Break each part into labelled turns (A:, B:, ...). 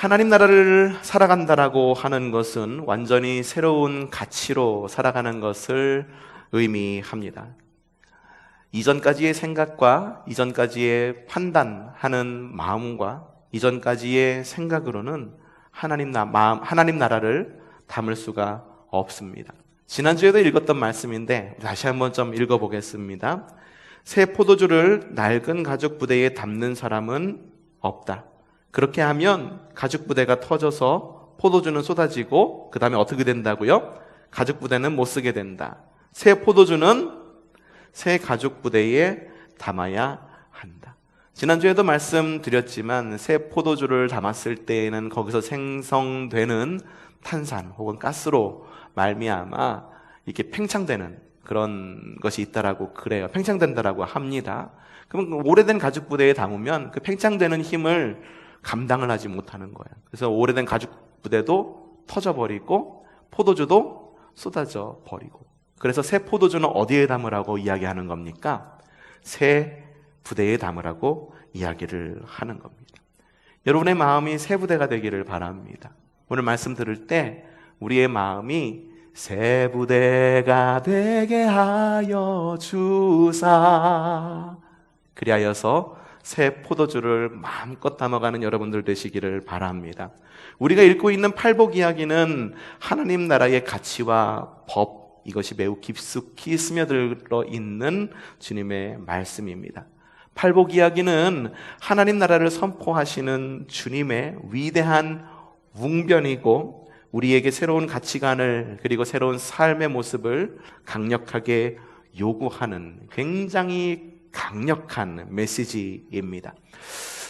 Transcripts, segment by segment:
A: 하나님 나라를 살아간다라고 하는 것은 완전히 새로운 가치로 살아가는 것을 의미합니다. 이전까지의 생각과 이전까지의 판단하는 마음과 이전까지의 생각으로는 하나님 나라를 담을 수가 없습니다. 지난주에도 읽었던 말씀인데 다시 한번 좀 읽어보겠습니다. 새 포도주를 낡은 가죽 부대에 담는 사람은 없다. 그렇게 하면 가죽 부대가 터져서 포도주는 쏟아지고 그 다음에 어떻게 된다고요? 가죽 부대는 못 쓰게 된다. 새 포도주는 새 가죽 부대에 담아야 한다. 지난주에도 말씀드렸지만 새 포도주를 담았을 때에는 거기서 생성되는 탄산 혹은 가스로 말미암아 이렇게 팽창되는 그런 것이 있다라고 그래요. 팽창된다라고 합니다. 그럼 오래된 가죽 부대에 담으면 그 팽창되는 힘을 감당을 하지 못하는 거예요. 그래서 오래된 가죽 부대도 터져버리고 포도주도 쏟아져 버리고, 그래서 새 포도주는 어디에 담으라고 이야기하는 겁니까? 새 부대에 담으라고 이야기를 하는 겁니다. 여러분의 마음이 새 부대가 되기를 바랍니다. 오늘 말씀 들을 때 우리의 마음이 새 부대가 되게 하여 주사, 그리하여서 새 포도주를 마음껏 담아가는 여러분들 되시기를 바랍니다. 우리가 읽고 있는 팔복 이야기는 하나님 나라의 가치와 법, 이것이 매우 깊숙이 스며들어 있는 주님의 말씀입니다. 팔복 이야기는 하나님 나라를 선포하시는 주님의 위대한 웅변이고 우리에게 새로운 가치관을 그리고 새로운 삶의 모습을 강력하게 요구하는 굉장히 강력한 메시지입니다.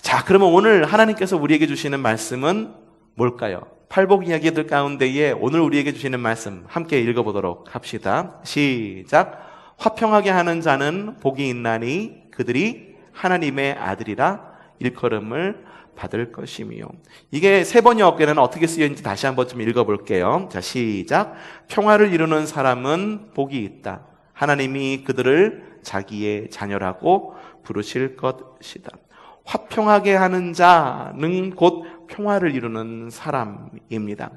A: 자, 그러면 오늘 하나님께서 우리에게 주시는 말씀은 뭘까요? 팔복 이야기들 가운데에 오늘 우리에게 주시는 말씀 함께 읽어보도록 합시다. 시작. 화평하게 하는 자는 복이 있나니 그들이 하나님의 아들이라 일컬음을 받을 것이며. 이게 세 번역에는 어떻게 쓰여있는지 다시 한번 좀 읽어볼게요. 자, 시작. 평화를 이루는 사람은 복이 있다. 하나님이 그들을 자기의 자녀라고 부르실 것이다. 화평하게 하는 자는 곧 평화를 이루는 사람입니다.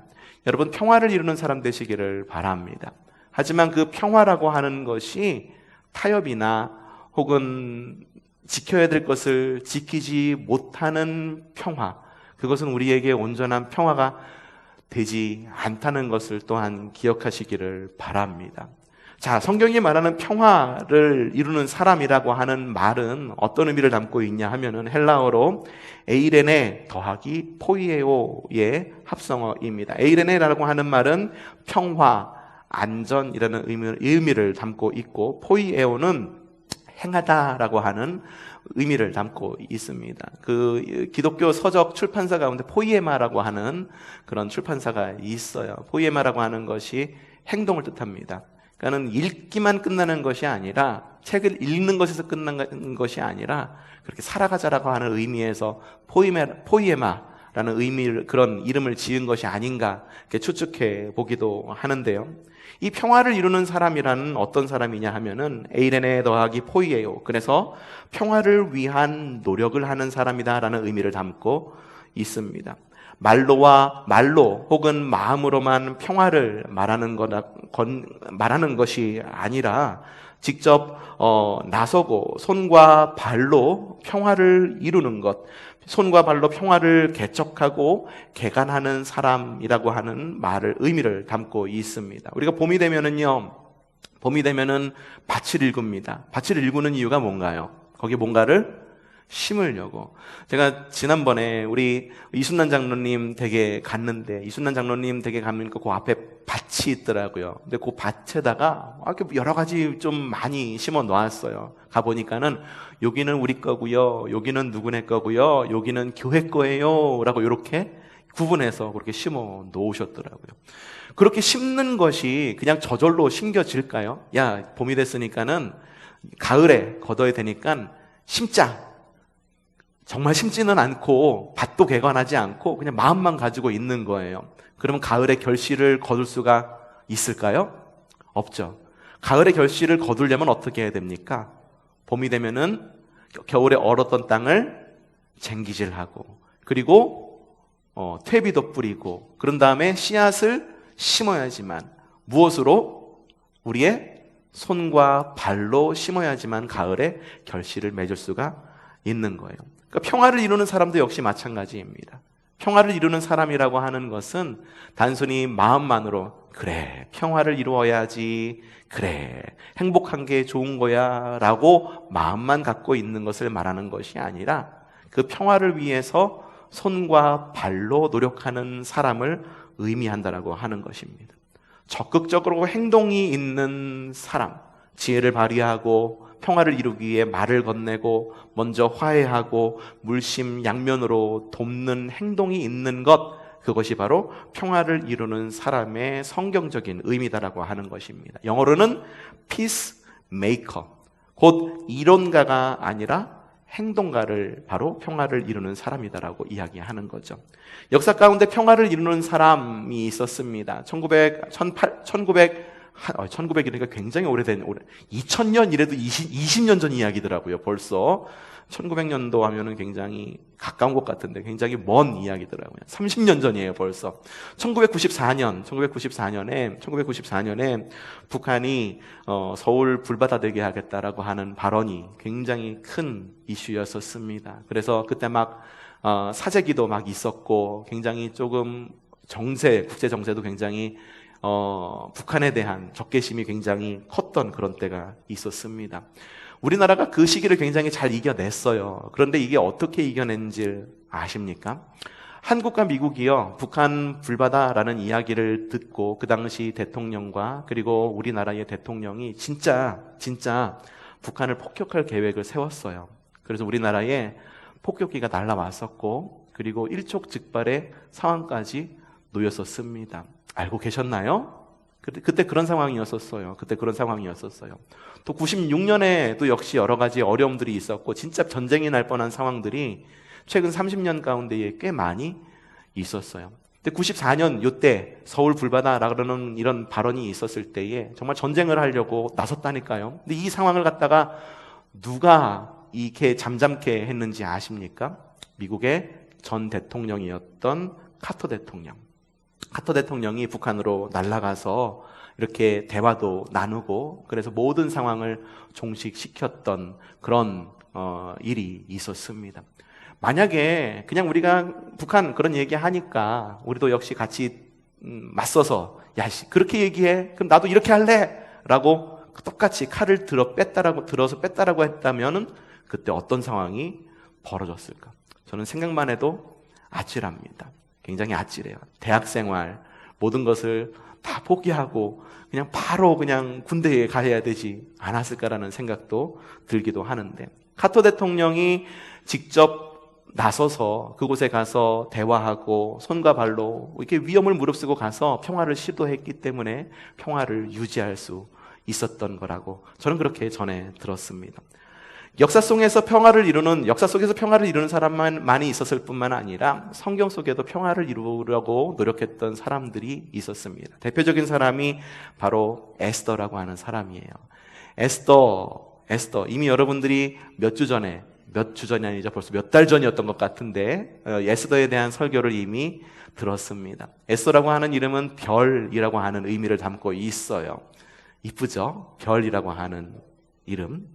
A: 여러분, 평화를 이루는 사람 되시기를 바랍니다. 하지만 그 평화라고 하는 것이 타협이나 혹은 지켜야 될 것을 지키지 못하는 평화, 그것은 우리에게 온전한 평화가 되지 않다는 것을 또한 기억하시기를 바랍니다. 자, 성경이 말하는 평화를 이루는 사람이라고 하는 말은 어떤 의미를 담고 있냐 하면은 헬라어로 에이레네 더하기 포이에오의 합성어입니다. 에이레네라고 하는 말은 평화, 안전이라는 의미를 담고 있고, 포이에오는 행하다라고 하는 의미를 담고 있습니다. 그 기독교 서적 출판사 가운데 포이에마라고 하는 그런 출판사가 있어요. 포이에마라고 하는 것이 행동을 뜻합니다. 그러니까는 읽기만 끝나는 것이 아니라, 책을 읽는 것에서 끝나는 것이 아니라 그렇게 살아가자라고 하는 의미에서 포이에마라는 의미를, 그런 이름을 지은 것이 아닌가 이렇게 추측해 보기도 하는데요. 이 평화를 이루는 사람이라는 어떤 사람이냐 하면은 에이레네 더하기 포이에요. 그래서 평화를 위한 노력을 하는 사람이다라는 의미를 담고 있습니다. 말로 혹은 마음으로만 평화를 말하는 것이 아니라 직접 나서고 손과 발로 평화를 이루는 것, 손과 발로 평화를 개척하고 개간하는 사람이라고 하는 의미를 담고 있습니다. 우리가 봄이 되면은 밭을 일굽니다. 밭을 일구는 이유가 뭔가요? 거기에 뭔가를 심으려고. 제가 지난번에 우리 이순란 장로님 댁에 갔는데, 이순란 장로님 댁에 가니까 그 앞에 밭이 있더라고요. 근데 그 밭에다가 여러 가지 좀 많이 심어 놓았어요. 가보니까는 여기는 우리 거고요, 여기는 누구네 거고요, 여기는 교회 거예요 라고 이렇게 구분해서 그렇게 심어 놓으셨더라고요. 그렇게 심는 것이 그냥 저절로 심겨질까요? 야, 봄이 됐으니까는 가을에 걷어야 되니까 심자. 정말 심지는 않고 밭도 개관하지 않고 그냥 마음만 가지고 있는 거예요. 그러면 가을에 결실을 거둘 수가 있을까요? 없죠. 가을에 결실을 거두려면 어떻게 해야 됩니까? 봄이 되면은 겨울에 얼었던 땅을 쟁기질하고, 그리고 퇴비도 뿌리고 그런 다음에 씨앗을 심어야지만 무엇으로? 우리의 손과 발로 심어야지만 가을에 결실을 맺을 수가 있는 거예요. 그러니까 평화를 이루는 사람도 역시 마찬가지입니다. 평화를 이루는 사람이라고 하는 것은 단순히 마음만으로 그래, 평화를 이루어야지, 그래, 행복한 게 좋은 거야 라고 마음만 갖고 있는 것을 말하는 것이 아니라 그 평화를 위해서 손과 발로 노력하는 사람을 의미한다라고 하는 것입니다. 적극적으로 행동이 있는 사람, 지혜를 발휘하고 평화를 이루기 위해 말을 건네고 먼저 화해하고 물심양면으로 돕는 행동이 있는 것, 그것이 바로 평화를 이루는 사람의 성경적인 의미다라고 하는 것입니다. 영어로는 peacemaker, 곧 이론가가 아니라 행동가를 바로 평화를 이루는 사람이다라고 이야기하는 거죠. 역사 가운데 평화를 이루는 사람이 있었습니다. 1900이니까 굉장히 오래된 2000년 이래도 20년 전 이야기더라고요. 벌써 1900년도 하면은 굉장히 가까운 것 같은데 굉장히 먼 이야기더라고요. 30년 전이에요, 벌써. 1994년에 북한이 서울 불바다 되게 하겠다라고 하는 발언이 굉장히 큰 이슈였었습니다. 그래서 그때 막 사재기도 막 있었고 굉장히 조금 국제 정세도 굉장히 북한에 대한 적개심이 굉장히 컸던 그런 때가 있었습니다. 우리나라가 그 시기를 굉장히 잘 이겨냈어요. 그런데 이게 어떻게 이겨낸지 아십니까? 한국과 미국이요, 북한 불바다라는 이야기를 듣고 그 당시 대통령과 그리고 우리나라의 대통령이 진짜 북한을 폭격할 계획을 세웠어요. 그래서 우리나라에 폭격기가 날아왔었고 그리고 일촉즉발의 상황까지 놓였었습니다. 알고 계셨나요? 그때 그런 상황이었었어요. 또 96년에도 역시 여러 가지 어려움들이 있었고 진짜 전쟁이 날 뻔한 상황들이 최근 30년 가운데에 꽤 많이 있었어요. 근데 94년 이때 서울 불바다라는 이런 발언이 있었을 때에 정말 전쟁을 하려고 나섰다니까요. 근데 이 상황을 갖다가 누가 이렇게 잠잠케 했는지 아십니까? 미국의 전 대통령이었던 카터 대통령이 북한으로 날아가서 이렇게 대화도 나누고 그래서 모든 상황을 종식시켰던 그런 일이 있었습니다. 만약에 그냥 우리가 북한 그런 얘기하니까 우리도 역시 같이 맞서서 야, 그렇게 얘기해? 그럼 나도 이렇게 할래? 라고 똑같이 칼을 들어서 뺐다라고 했다면은 그때 어떤 상황이 벌어졌을까? 저는 생각만 해도 아찔합니다. 굉장히 아찔해요. 대학생활 모든 것을 다 포기하고 그냥 바로 그냥 군대에 가야 되지 않았을까라는 생각도 들기도 하는데 카터 대통령이 직접 나서서 그곳에 가서 대화하고 손과 발로 이렇게 위험을 무릅쓰고 가서 평화를 시도했기 때문에 평화를 유지할 수 있었던 거라고 저는 그렇게 전해 들었습니다. 역사 속에서 평화를 이루는 사람만이 있었을 뿐만 아니라 성경 속에도 평화를 이루려고 노력했던 사람들이 있었습니다. 대표적인 사람이 바로 에스더라고 하는 사람이에요. 에스더 이미 여러분들이 몇 주 전이 아니죠. 벌써 몇 달 전이었던 것 같은데 에스더에 대한 설교를 이미 들었습니다. 에스더라고 하는 이름은 별이라고 하는 의미를 담고 있어요. 이쁘죠? 별이라고 하는 이름.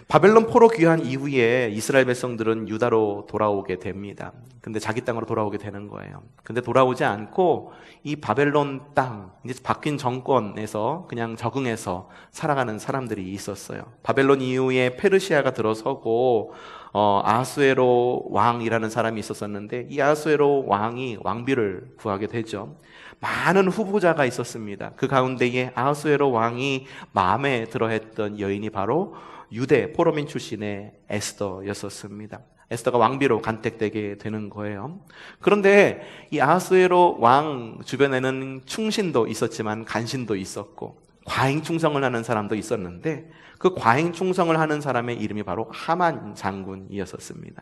A: 바벨론 포로 귀환 이후에 이스라엘 백성들은 유다로 돌아오게 됩니다. 근데 자기 땅으로 돌아오게 되는 거예요. 근데 돌아오지 않고 이 바벨론 땅, 이제 바뀐 정권에서 그냥 적응해서 살아가는 사람들이 있었어요. 바벨론 이후에 페르시아가 들어서고 아하수에로 왕이라는 사람이 있었었는데 이 아하수에로 왕이 왕비를 구하게 되죠. 많은 후보자가 있었습니다. 그 가운데에 아하수에로 왕이 마음에 들어했던 여인이 바로 유대 포로민 출신의 에스더였었습니다. 에스더가 왕비로 간택되게 되는 거예요. 그런데 이 아하수에로 왕 주변에는 충신도 있었지만 간신도 있었고 과잉 충성을 하는 사람도 있었는데 그 과잉 충성을 하는 사람의 이름이 바로 하만 장군이었었습니다.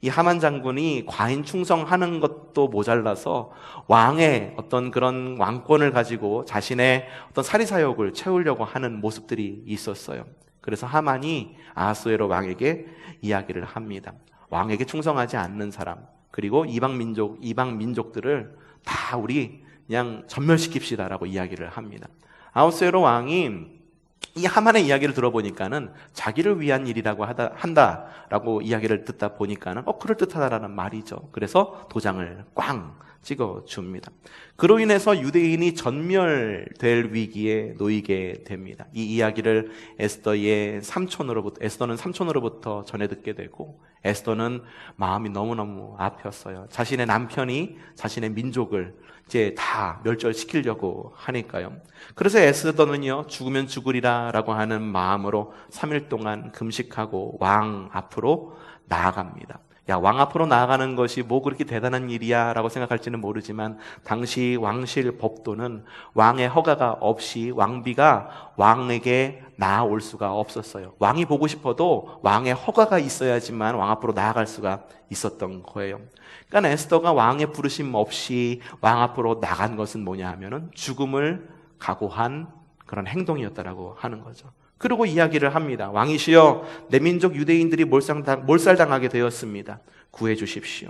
A: 이 하만 장군이 과잉 충성하는 것도 모자라서 왕의 어떤 그런 왕권을 가지고 자신의 어떤 사리사욕을 채우려고 하는 모습들이 있었어요. 그래서 하만이 아하수에로 왕에게 이야기를 합니다. 왕에게 충성하지 않는 사람, 그리고 이방 민족들을 다 우리 그냥 전멸시킵시다라고 이야기를 합니다. 아하수에로 왕이 이 하만의 이야기를 들어보니까는 자기를 위한 일이라고 한다라고 이야기를 듣다 보니까는 그럴듯하다라는 말이죠. 그래서 도장을 꽝 찍어줍니다. 그로 인해서 유대인이 전멸될 위기에 놓이게 됩니다. 이 이야기를 에스더는 삼촌으로부터 전해 듣게 되고, 에스더는 마음이 너무너무 아팠어요. 자신의 남편이 자신의 민족을 이제 다 멸절시키려고 하니까요. 그래서 에스더는요, 죽으면 죽으리라 라고 하는 마음으로 3일 동안 금식하고 왕 앞으로 나아갑니다. 야, 왕 앞으로 나아가는 것이 뭐 그렇게 대단한 일이야 라고 생각할지는 모르지만, 당시 왕실 법도는 왕의 허가가 없이 왕비가 왕에게 나아올 수가 없었어요. 왕이 보고 싶어도 왕의 허가가 있어야지만 왕 앞으로 나아갈 수가 있었던 거예요. 그러니까 에스더가 왕의 부르심 없이 왕 앞으로 나간 것은 뭐냐 하면은 죽음을 각오한 그런 행동이었다라고 하는 거죠. 그리고 이야기를 합니다. 왕이시여, 내 민족 유대인들이 몰살당하게 되었습니다. 구해 주십시오.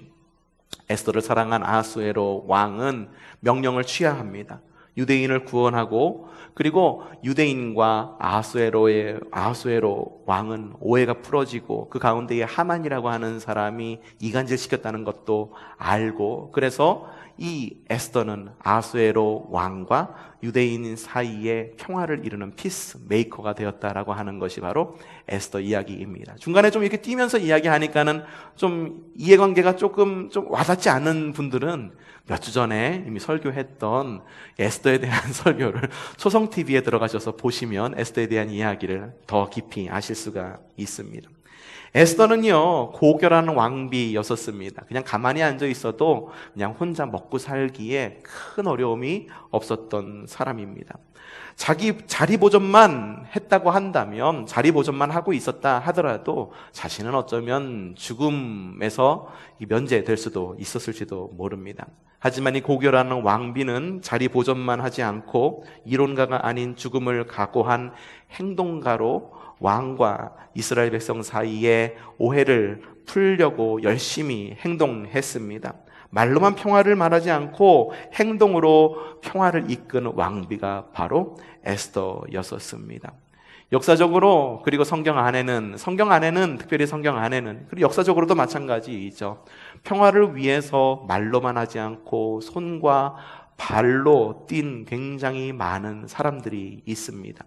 A: 에스더를 사랑한 아하수에로 왕은 명령을 취해야 합니다. 유대인을 구원하고, 그리고 유대인과 아하수에로 왕은 오해가 풀어지고, 그 가운데에 하만이라고 하는 사람이 이간질시켰다는 것도 알고, 그래서 이 에스더는 아하수에로 왕과 유대인 사이에 평화를 이루는 피스 메이커가 되었다라고 하는 것이 바로 에스더 이야기입니다. 중간에 좀 이렇게 뛰면서 이야기하니까는 좀 이해관계가 조금 와닿지 않은 분들은 몇 주 전에 이미 설교했던 에스더에 대한 설교를 초성TV에 들어가셔서 보시면 에스더에 대한 이야기를 더 깊이 아실 수가 있습니다. 에스더는요, 고결한 왕비였었습니다. 그냥 가만히 앉아 있어도 그냥 혼자 먹고 살기에 큰 어려움이 없었던 사람입니다. 자리 보존만 했다고 한다면, 자리 보존만 하고 있었다 하더라도 자신은 어쩌면 죽음에서 면제될 수도 있었을지도 모릅니다. 하지만 이 고결한 왕비는 자리 보존만 하지 않고 이론가가 아닌 죽음을 각오한 행동가로 왕과 이스라엘 백성 사이에 오해를 풀려고 열심히 행동했습니다. 말로만 평화를 말하지 않고 행동으로 평화를 이끈 왕비가 바로 에스더였었습니다. 역사적으로, 그리고 성경 안에는 특별히 성경 안에는, 그리고 역사적으로도 마찬가지이죠. 평화를 위해서 말로만 하지 않고 손과 발로 뛴 굉장히 많은 사람들이 있습니다.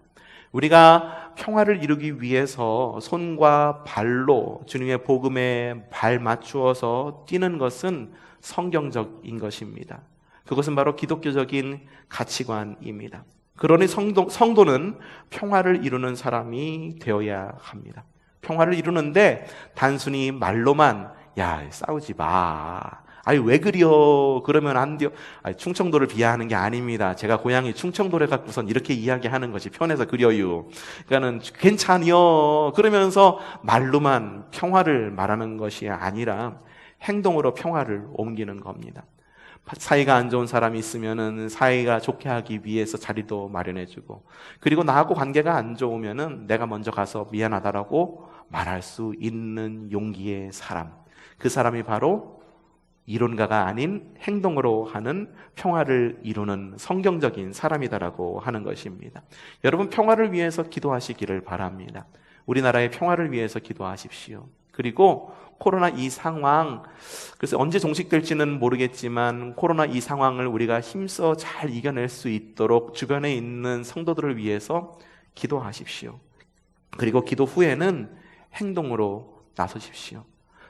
A: 우리가 평화를 이루기 위해서 손과 발로 주님의 복음에 발 맞추어서 뛰는 것은 성경적인 것입니다. 그것은 바로 기독교적인 가치관입니다. 그러니 성도는 평화를 이루는 사람이 되어야 합니다. 평화를 이루는데 단순히 말로만 야, 싸우지 마, 아니 왜 그려, 그러면 안 돼요. 아니, 충청도를 비하하는 게 아닙니다. 제가 고향이 충청도래 갖고선 이렇게 이야기하는 것이 편해서 그려요. 그러니까는 괜찮이요 그러면서 말로만 평화를 말하는 것이 아니라 행동으로 평화를 옮기는 겁니다. 사이가 안 좋은 사람이 있으면은 사이가 좋게 하기 위해서 자리도 마련해주고, 그리고 나하고 관계가 안 좋으면은 내가 먼저 가서 미안하다라고 말할 수 있는 용기의 사람, 그 사람이 바로 이론가가 아닌 행동으로 하는 평화를 이루는 성경적인 사람이다라고 하는 것입니다. 여러분, 평화를 위해서 기도하시기를 바랍니다. 우리나라의 평화를 위해서 기도하십시오. 그리고 코로나 이 상황, 그래서 언제 종식될지는 모르겠지만 코로나 이 상황을 우리가 힘써 잘 이겨낼 수 있도록 주변에 있는 성도들을 위해서 기도하십시오. 그리고 기도 후에는 행동으로 나서십시오.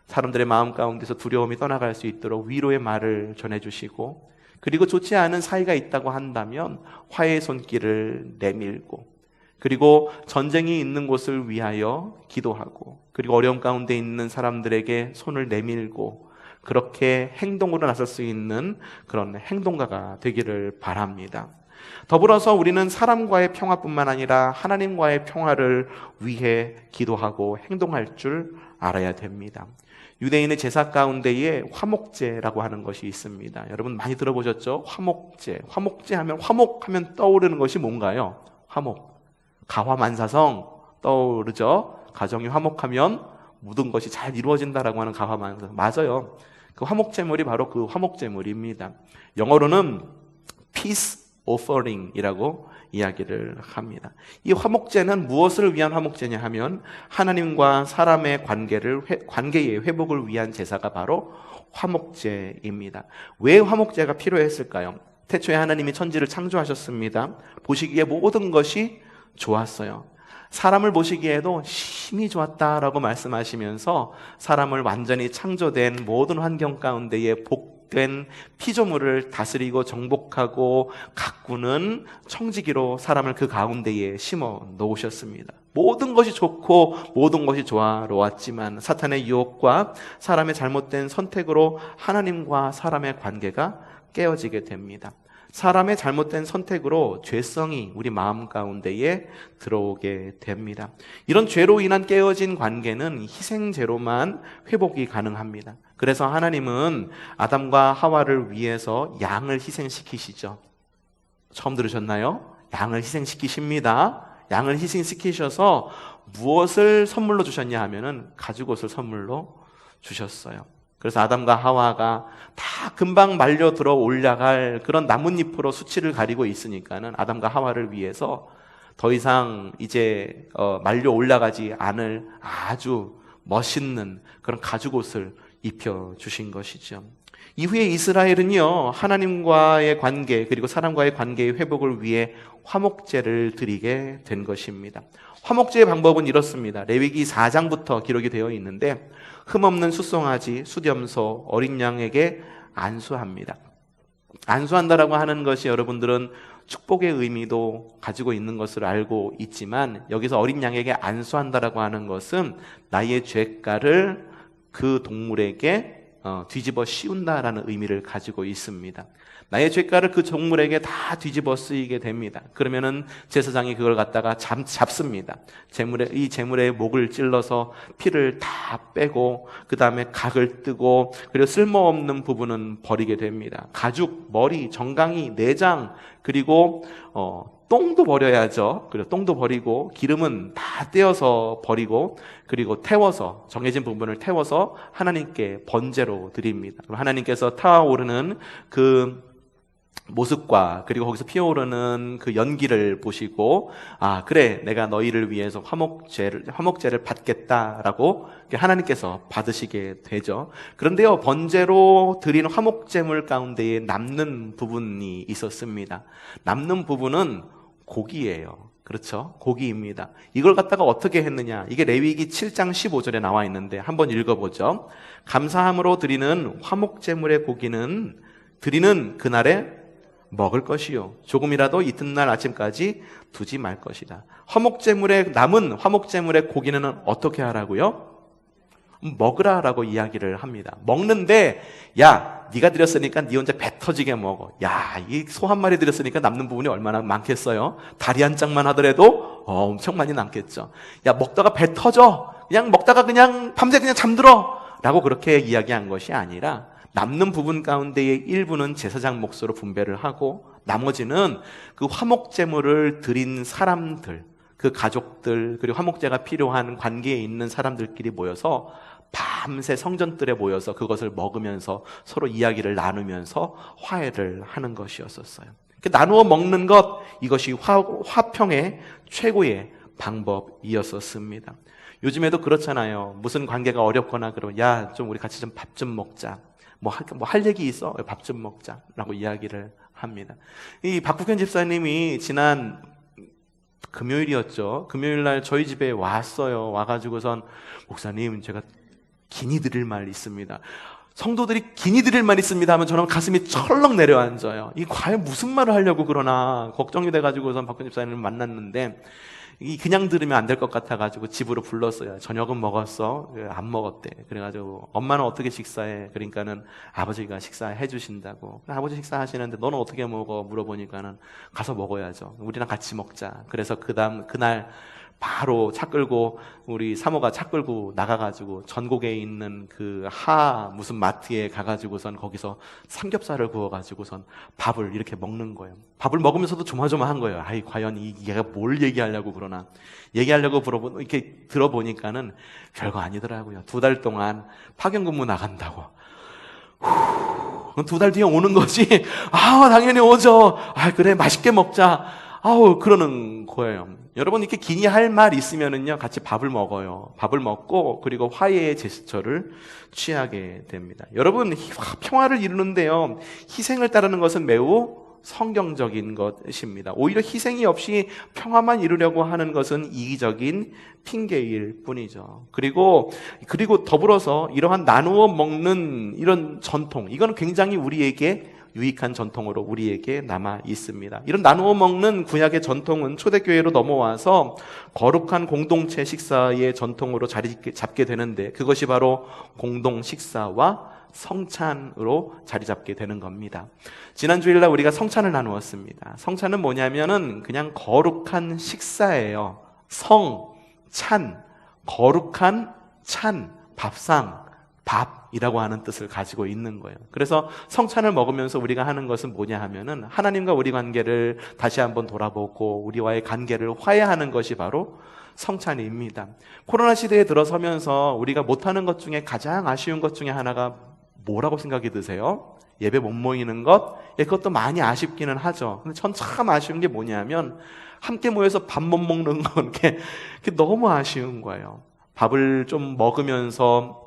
A: 사람들의 마음 가운데서 두려움이 떠나갈 수 있도록 위로의 말을 전해주시고, 그리고 좋지 않은 사이가 있다고 한다면 화해의 손길을 내밀고, 그리고 전쟁이 있는 곳을 위하여 기도하고, 그리고 어려움 가운데 있는 사람들에게 손을 내밀고, 그렇게 행동으로 나설 수 있는 그런 행동가가 되기를 바랍니다. 더불어서 우리는 사람과의 평화뿐만 아니라 하나님과의 평화를 위해 기도하고 행동할 줄 알아야 됩니다. 유대인의 제사 가운데에 화목제라고 하는 것이 있습니다. 여러분 많이 들어보셨죠? 화목제. 화목제 하면, 화목하면 떠오르는 것이 뭔가요? 화목. 가화만사성 떠오르죠? 가정이 화목하면 모든 것이 잘 이루어진다라고 하는 가화만사성. 맞아요. 그 화목제물이 바로 그 화목제물입니다. 영어로는 peace offering이라고 이야기를 합니다. 이 화목제는 무엇을 위한 화목제냐 하면 하나님과 사람의 관계의 회복을 위한 제사가 바로 화목제입니다. 왜 화목제가 필요했을까요? 태초에 하나님이 천지를 창조하셨습니다. 보시기에 모든 것이 좋았어요. 사람을 보시기에도 심히 좋았다라고 말씀하시면서 사람을 완전히 창조된 모든 환경 가운데에 복된 피조물을 다스리고 정복하고 가꾸는 청지기로 사람을 그 가운데에 심어 놓으셨습니다. 모든 것이 좋고 모든 것이 조화로웠지만 사탄의 유혹과 사람의 잘못된 선택으로 하나님과 사람의 관계가 깨어지게 됩니다. 사람의 잘못된 선택으로 죄성이 우리 마음 가운데에 들어오게 됩니다. 이런 죄로 인한 깨어진 관계는 희생제로만 회복이 가능합니다. 그래서 하나님은 아담과 하와를 위해서 양을 희생시키시죠. 처음 들으셨나요? 양을 희생시키십니다. 양을 희생시키셔서 무엇을 선물로 주셨냐 하면은 가죽옷을 선물로 주셨어요. 그래서 아담과 하와가 다 금방 말려 들어 올라갈 그런 나뭇잎으로 수치를 가리고 있으니까는 아담과 하와를 위해서 더 이상 이제 말려 올라가지 않을 아주 멋있는 그런 가죽옷을 입혀 주신 것이죠. 이후에 이스라엘은요, 하나님과의 관계 그리고 사람과의 관계의 회복을 위해 화목제를 드리게 된 것입니다. 화목제의 방법은 이렇습니다. 레위기 4장부터 기록이 되어 있는데 흠없는 숫송아지, 수렴소, 어린 양에게 안수합니다. 안수한다라고 하는 것이 여러분들은 축복의 의미도 가지고 있는 것을 알고 있지만 여기서 어린 양에게 안수한다라고 하는 것은 나의 죄가를 그 동물에게 뒤집어 씌운다라는 의미를 가지고 있습니다. 나의 죄가를 그 동물에게 다 뒤집어 쓰이게 됩니다. 그러면은 제사장이 그걸 갖다가 잡습니다. 이 제물의 목을 찔러서 피를 다 빼고 그 다음에 각을 뜨고 그리고 쓸모없는 부분은 버리게 됩니다. 가죽, 머리, 정강이, 내장 그리고 똥도 버려야죠. 그리고 똥도 버리고 기름은 다 떼어서 버리고 그리고 태워서 정해진 부분을 태워서 하나님께 번제로 드립니다. 그럼 하나님께서 타오르는 그 모습과 그리고 거기서 피어오르는 그 연기를 보시고 아 그래 내가 너희를 위해서 화목제를 받겠다라고 하나님께서 받으시게 되죠. 그런데요 번제로 드린 화목제물 가운데에 남는 부분이 있었습니다. 남는 부분은 고기예요. 그렇죠? 고기입니다. 이걸 갖다가 어떻게 했느냐? 이게 레위기 7장 15절에 나와 있는데 한번 읽어보죠. 감사함으로 드리는 화목제물의 고기는 드리는 그날에 먹을 것이요 조금이라도 이튿날 아침까지 두지 말 것이다. 남은 화목제물의 고기는 어떻게 하라고요? 먹으라라고 이야기를 합니다. 먹는데 야 네가 드렸으니까 네 혼자 배 터지게 먹어. 야 이 소 한 마리 드렸으니까 남는 부분이 얼마나 많겠어요? 다리 한 짝만 하더라도 엄청 많이 남겠죠. 야 먹다가 배 터져. 그냥 먹다가 그냥 밤새 그냥 잠들어 라고 그렇게 이야기한 것이 아니라 남는 부분 가운데의 일부는 제사장 몫으로 분배를 하고 나머지는 그 화목제물을 드린 사람들, 그 가족들, 그리고 화목제가 필요한 관계에 있는 사람들끼리 모여서 밤새 성전들에 모여서 그것을 먹으면서 서로 이야기를 나누면서 화해를 하는 것이었었어요. 나누어 먹는 것, 이것이 화평의 최고의 방법이었었습니다. 요즘에도 그렇잖아요. 무슨 관계가 어렵거나 그러면 야, 좀 우리 같이 좀 밥 좀 먹자. 뭐 할 얘기 있어? 밥 좀 먹자라고 이야기를 합니다. 이 박국현 집사님이 지난 금요일이었죠. 금요일 날 저희 집에 왔어요. 와가지고선 목사님 제가 기니 드릴 말 있습니다. 성도들이 기니 드릴 말 있습니다 하면 저는 가슴이 철렁 내려앉아요. 이 과연 무슨 말을 하려고 그러나 걱정이 돼가지고선 박국현 집사님을 만났는데 그냥 들으면 안 될 것 같아가지고 집으로 불렀어요. 저녁은 먹었어? 안 먹었대. 그래가지고 엄마는 어떻게 식사해? 그러니까는 아버지가 식사해 주신다고. 아버지 식사하시는데 너는 어떻게 먹어? 물어보니까는 가서 먹어야죠. 우리랑 같이 먹자. 그래서 그날 바로 차 끌고 우리 사모가 차 끌고 나가가지고 전국에 있는 그 무슨 마트에 가가지고선 거기서 삼겹살을 구워가지고선 밥을 이렇게 먹는 거예요. 밥을 먹으면서도 조마조마한 거예요. 아이 과연 얘가 뭘 얘기하려고 그러나 얘기하려고 이렇게 들어보니까는 별거 아니더라고요. 2달 동안 파견근무 나간다고 두 달 뒤에 오는 거지. 당연히 오죠. 그래, 맛있게 먹자. 그러는 거예요. 여러분, 이렇게 기니 할 말 있으면은요, 같이 밥을 먹어요. 밥을 먹고, 그리고 화해의 제스처를 취하게 됩니다. 여러분, 평화를 이루는데요, 희생을 따르는 것은 매우 성경적인 것입니다. 오히려 희생이 없이 평화만 이루려고 하는 것은 이기적인 핑계일 뿐이죠. 그리고 더불어서 이러한 나누어 먹는 이런 전통, 이건 굉장히 우리에게 유익한 전통으로 우리에게 남아 있습니다. 이런 나누어 먹는 구약의 전통은 초대교회로 넘어와서 거룩한 공동체 식사의 전통으로 자리 잡게 되는데, 그것이 바로 공동 식사와 성찬으로 자리 잡게 되는 겁니다. 지난 주일날 우리가 성찬을 나누었습니다. 성찬은 뭐냐면은 그냥 거룩한 식사예요. 찬, 거룩한 찬, 밥상, 밥이라고 하는 뜻을 가지고 있는 거예요. 그래서 성찬을 먹으면서 우리가 하는 것은 뭐냐 하면은 하나님과 우리 관계를 다시 한번 돌아보고 우리와의 관계를 화해하는 것이 바로 성찬입니다. 코로나 시대에 들어서면서 우리가 못하는 것 중에 가장 아쉬운 것 중에 하나가 뭐라고 생각이 드세요? 예배 못 모이는 것? 그것도 많이 아쉽기는 하죠. 근데 전 참 아쉬운 게 뭐냐면 함께 모여서 밥 못 먹는 건 그게 너무 아쉬운 거예요. 밥을 좀 먹으면서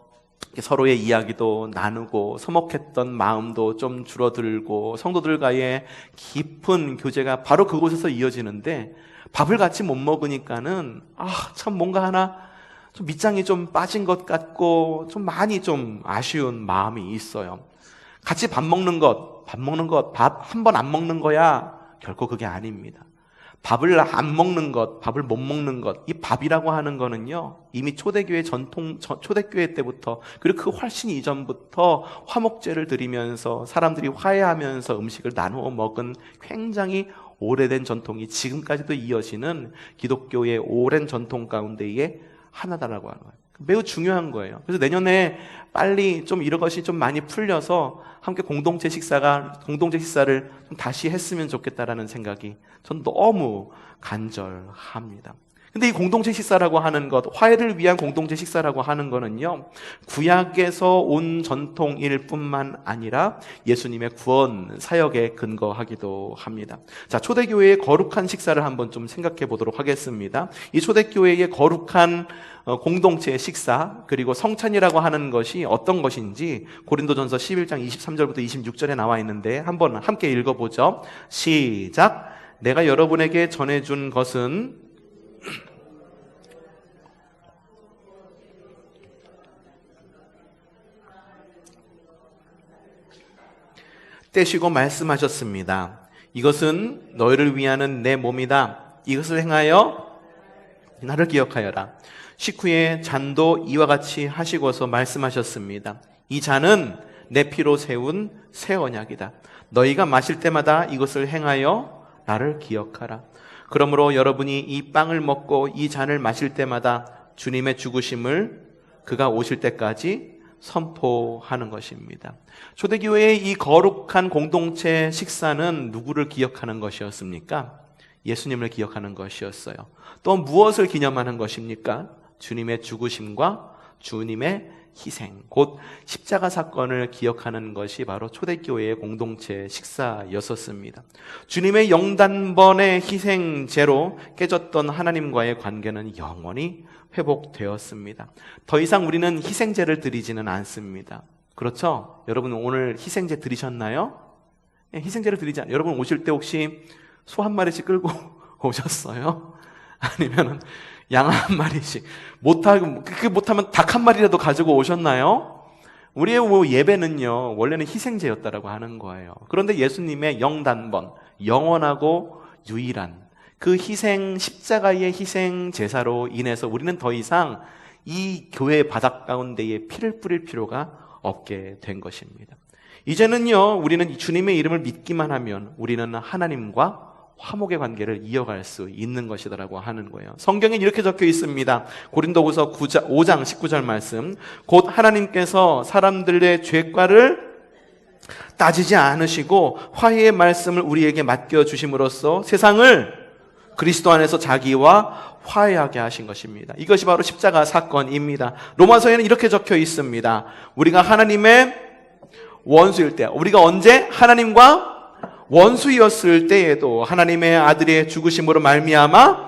A: 서로의 이야기도 나누고 서먹했던 마음도 좀 줄어들고 성도들과의 깊은 교제가 바로 그곳에서 이어지는데, 밥을 같이 못 먹으니까는 참 뭔가 하나 좀 밑장이 좀 빠진 것 같고 좀 많이 좀 아쉬운 마음이 있어요. 같이 밥 먹는 것, 밥 한 번 안 먹는 거야? 결코 그게 아닙니다. 밥을 안 먹는 것, 밥을 못 먹는 것, 이 밥이라고 하는 거는요, 이미 초대교회 초대교회 때부터, 그리고 그 훨씬 이전부터 화목제를 드리면서 사람들이 화해하면서 음식을 나누어 먹은 굉장히 오래된 전통이 지금까지도 이어지는 기독교의 오랜 전통 가운데의 하나다라고 하는 거예요. 매우 중요한 거예요. 그래서 내년에 빨리 좀 이런 것이 좀 많이 풀려서 함께 공동체 식사를 좀 다시 했으면 좋겠다라는 생각이 전 너무 간절합니다. 근데 이 공동체 식사라고 하는 것, 화해를 위한 공동체 식사라고 하는 거는요, 구약에서 온 전통일 뿐만 아니라 예수님의 구원 사역에 근거하기도 합니다. 자, 초대교회의 거룩한 식사를 한번 좀 생각해 보도록 하겠습니다. 이 초대교회의 거룩한 공동체 식사, 그리고 성찬이라고 하는 것이 어떤 것인지 고린도전서 11장 23절부터 26절에 나와 있는데 한번 함께 읽어보죠. 시작. 내가 여러분에게 전해준 것은 떼시고 말씀하셨습니다. 이것은 너희를 위하는 내 몸이다. 이것을 행하여 나를 기억하여라. 식후에 잔도 이와 같이 하시고서 말씀하셨습니다. 이 잔은 내 피로 세운 새 언약이다. 너희가 마실 때마다 이것을 행하여 나를 기억하라. 그러므로 여러분이 이 빵을 먹고 이 잔을 마실 때마다 주님의 죽으심을 그가 오실 때까지 선포하는 것입니다. 초대교회의 이 거룩한 공동체 식사는 누구를 기억하는 것이었습니까? 예수님을 기억하는 것이었어요. 또 무엇을 기념하는 것입니까? 주님의 죽으심과 주님의 희생, 곧 십자가 사건을 기억하는 것이 바로 초대교회의 공동체 식사였었습니다. 주님의 영단번의 희생제로 깨졌던 하나님과의 관계는 영원히 회복되었습니다. 더 이상 우리는 희생제를 드리지는 않습니다. 그렇죠? 여러분 오늘 희생제 드리셨나요? 희생제를 드리지 않아요. 여러분 오실 때 혹시 소 한 마리씩 끌고 오셨어요? 아니면 양 한 마리씩, 못하면 닭 한 마리라도 가지고 오셨나요? 우리의 예배는요, 원래는 희생제였다라고 하는 거예요. 그런데 예수님의 영단번, 영원하고 유일한 그 희생, 십자가의 희생 제사로 인해서 우리는 더 이상 이 교회 바닥 가운데에 피를 뿌릴 필요가 없게 된 것입니다. 이제는요, 우리는 주님의 이름을 믿기만 하면 우리는 하나님과 화목의 관계를 이어갈 수 있는 것이다라고 하는 거예요. 성경에 이렇게 적혀 있습니다. 고린도후서 5장 19절 말씀. 곧 하나님께서 사람들의 죄과를 따지지 않으시고 화해의 말씀을 우리에게 맡겨주심으로써 세상을 그리스도 안에서 자기와 화해하게 하신 것입니다. 이것이 바로 십자가 사건입니다. 로마서에는 이렇게 적혀 있습니다. 우리가 하나님의 원수일 때, 우리가 언제 하나님과 원수였을 때에도 하나님의 아들의 죽으심으로 말미암아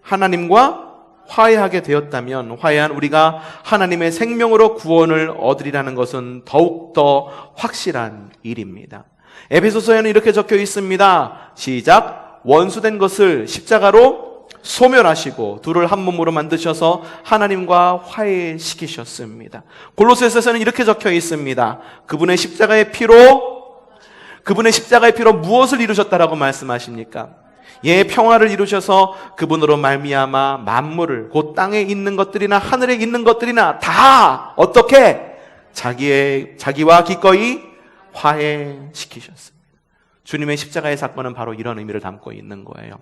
A: 하나님과 화해하게 되었다면, 화해한 우리가 하나님의 생명으로 구원을 얻으리라는 것은 더욱더 확실한 일입니다. 에베소서에는 이렇게 적혀 있습니다. 시작. 원수된 것을 십자가로 소멸하시고 둘을 한 몸으로 만드셔서 하나님과 화해시키셨습니다. 골로새서에서는 이렇게 적혀 있습니다. 그분의 십자가의 피로 무엇을 이루셨다라고 말씀하십니까? 예, 평화를 이루셔서 그분으로 말미암아 만물을, 곧 땅에 있는 것들이나 하늘에 있는 것들이나 다 어떻게 자기와 기꺼이 화해시키셨습니다. 주님의 십자가의 사건은 바로 이런 의미를 담고 있는 거예요.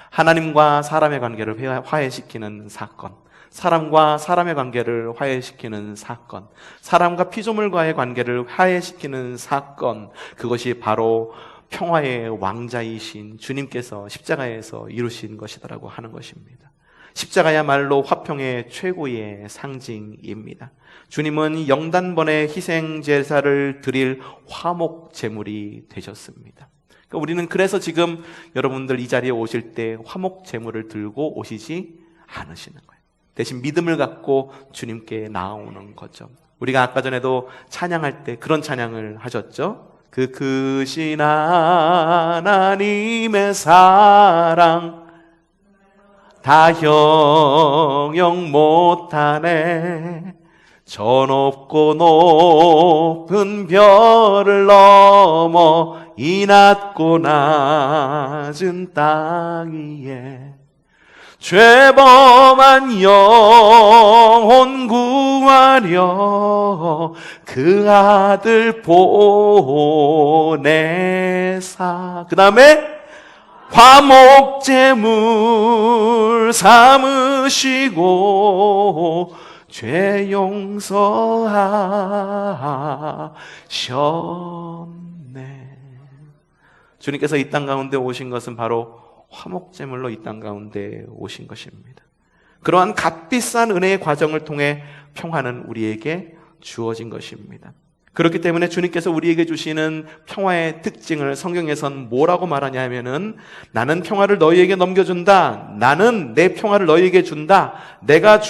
A: 하나님과 사람의 관계를 화해시키는 사건, 사람과 사람의 관계를 화해시키는 사건, 사람과 피조물과의 관계를 화해시키는 사건, 그것이 바로 평화의 왕자이신 주님께서 십자가에서 이루신 것이다라고 하는 것입니다. 십자가야말로 화평의 최고의 상징입니다. 주님은 영단번의 희생 제사를 드릴 화목 제물이 되셨습니다. 그러니까 우리는 그래서 지금 여러분들 이 자리에 오실 때 화목 제물을 들고 오시지 않으시는 거예요. 대신 믿음을 갖고 주님께 나아오는 거죠. 우리가 아까 전에도 찬양할 때 그런 찬양을 하셨죠. 그 크신 하나님의 사랑 다 형용 못하네. 저 높고 높은 별을 넘어 이 낮고 낮은 땅 위에 죄범한 영혼 구하려 그 아들 보내사, 그 다음에 화목제물 삼으시고 죄 용서하셨네. 주님께서 이 땅 가운데 오신 것은 바로 화목제물로 이 땅 가운데 오신 것입니다. 그러한 값비싼 은혜의 과정을 통해 평화는 우리에게 주어진 것입니다. 그렇기 때문에 주님께서 우리에게 주시는 평화의 특징을 성경에선 뭐라고 말하냐 하면은, 나는 평화를 너희에게 넘겨준다. 나는 내 평화를 너희에게 준다. 내가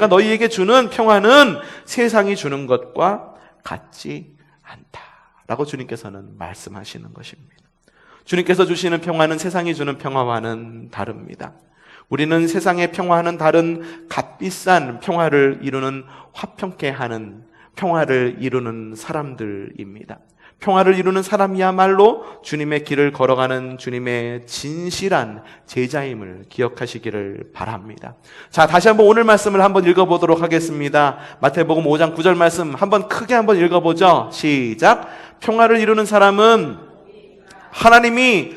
A: 너희에게 주는 평화는 세상이 주는 것과 같지 않다 라고 주님께서는 말씀하시는 것입니다. 주님께서 주시는 평화는 세상이 주는 평화와는 다릅니다. 우리는 세상의 평화와는 다른 값비싼 평화를 이루는, 화평케 하는 평화를 이루는 사람들입니다. 평화를 이루는 사람이야말로 주님의 길을 걸어가는 주님의 진실한 제자임을 기억하시기를 바랍니다. 자, 다시 한번 오늘 말씀을 한번 읽어보도록 하겠습니다. 마태복음 5장 9절 말씀 한번 크게 한번 읽어보죠. 시작. 평화를 이루는 사람은 하나님이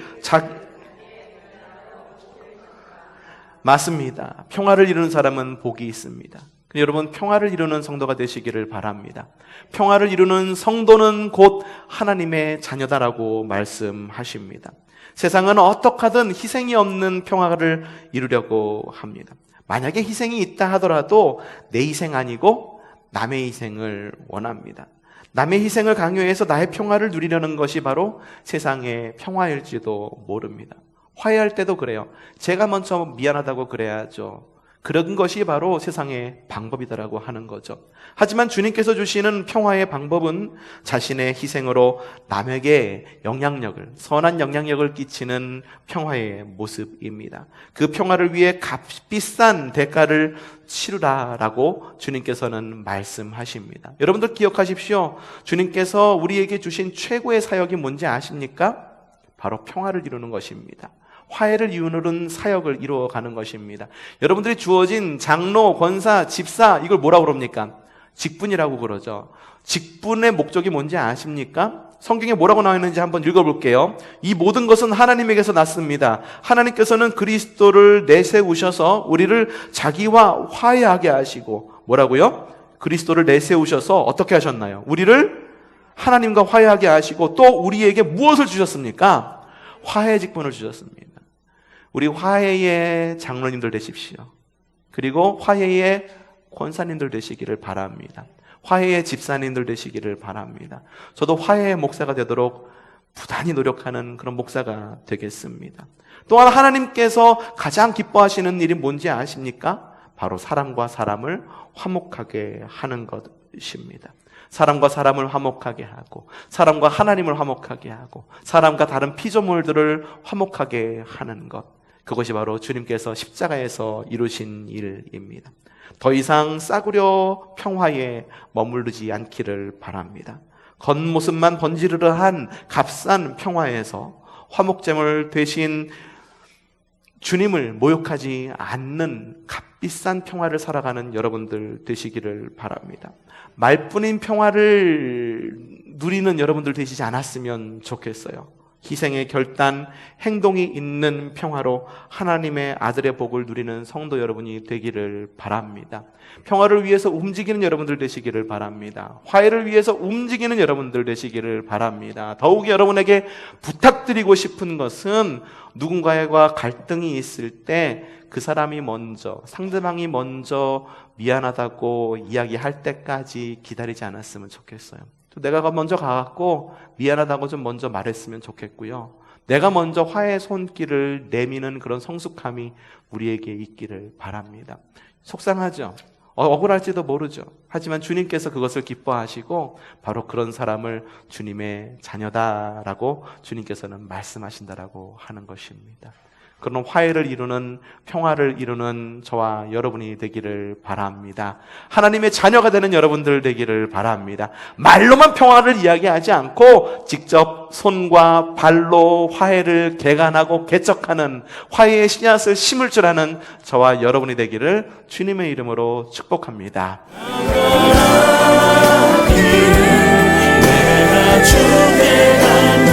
A: 맞습니다. 평화를 이루는 사람은 복이 있습니다. 여러분, 평화를 이루는 성도가 되시기를 바랍니다. 평화를 이루는 성도는 곧 하나님의 자녀다라고 말씀하십니다. 세상은 어떻게 하든 희생이 없는 평화를 이루려고 합니다. 만약에 희생이 있다 하더라도 내 희생 아니고 남의 희생을 원합니다. 남의 희생을 강요해서 나의 평화를 누리려는 것이 바로 세상의 평화일지도 모릅니다. 화해할 때도 그래요. 제가 먼저 미안하다고 그래야죠. 그런 것이 바로 세상의 방법이다라고 하는 거죠. 하지만 주님께서 주시는 평화의 방법은 자신의 희생으로 남에게 선한 영향력을 끼치는 평화의 모습입니다. 그 평화를 위해 값비싼 대가를 치르라라고 주님께서는 말씀하십니다. 여러분들 기억하십시오. 주님께서 우리에게 주신 최고의 사역이 뭔지 아십니까? 바로 평화를 이루는 것입니다. 화해를 이루는 사역을 이루어가는 것입니다. 여러분들이 주어진 장로, 권사, 집사, 이걸 뭐라고 그럽니까? 직분이라고 그러죠. 직분의 목적이 뭔지 아십니까? 성경에 뭐라고 나와 있는지 한번 읽어볼게요. 이 모든 것은 하나님에게서 났습니다. 하나님께서는 그리스도를 내세우셔서 우리를 자기와 화해하게 하시고, 뭐라고요? 그리스도를 내세우셔서 어떻게 하셨나요? 우리를 하나님과 화해하게 하시고, 또 우리에게 무엇을 주셨습니까? 화해 직분을 주셨습니다. 우리 화해의 장로님들 되십시오. 그리고 화해의 권사님들 되시기를 바랍니다. 화해의 집사님들 되시기를 바랍니다. 저도 화해의 목사가 되도록 부단히 노력하는 그런 목사가 되겠습니다. 또한 하나님께서 가장 기뻐하시는 일이 뭔지 아십니까? 바로 사람과 사람을 화목하게 하는 것입니다. 사람과 사람을 화목하게 하고, 사람과 하나님을 화목하게 하고, 사람과 다른 피조물들을 화목하게 하는 것, 그것이 바로 주님께서 십자가에서 이루신 일입니다. 더 이상 싸구려 평화에 머무르지 않기를 바랍니다. 겉모습만 번지르르한 값싼 평화에서 화목제물 대신 주님을 모욕하지 않는 값비싼 평화를 살아가는 여러분들 되시기를 바랍니다. 말뿐인 평화를 누리는 여러분들 되시지 않았으면 좋겠어요. 희생의 결단, 행동이 있는 평화로 하나님의 아들의 복을 누리는 성도 여러분이 되기를 바랍니다. 평화를 위해서 움직이는 여러분들 되시기를 바랍니다. 화해를 위해서 움직이는 여러분들 되시기를 바랍니다. 더욱 여러분에게 부탁드리고 싶은 것은 누군가와 갈등이 있을 때 그 사람이 먼저, 상대방이 먼저 미안하다고 이야기할 때까지 기다리지 않았으면 좋겠어요. 내가 먼저 가갖고 미안하다고 좀 먼저 말했으면 좋겠고요. 내가 먼저 화해의 손길을 내미는 그런 성숙함이 우리에게 있기를 바랍니다. 속상하죠? 억울할지도 모르죠. 하지만 주님께서 그것을 기뻐하시고 바로 그런 사람을 주님의 자녀다라고 주님께서는 말씀하신다라고 하는 것입니다. 그런 화해를 이루는, 평화를 이루는 저와 여러분이 되기를 바랍니다. 하나님의 자녀가 되는 여러분들 되기를 바랍니다. 말로만 평화를 이야기하지 않고 직접 손과 발로 화해를 개간하고 개척하는, 화해의 씨앗을 심을 줄 아는 저와 여러분이 되기를 주님의 이름으로 축복합니다.
B: 내가 주께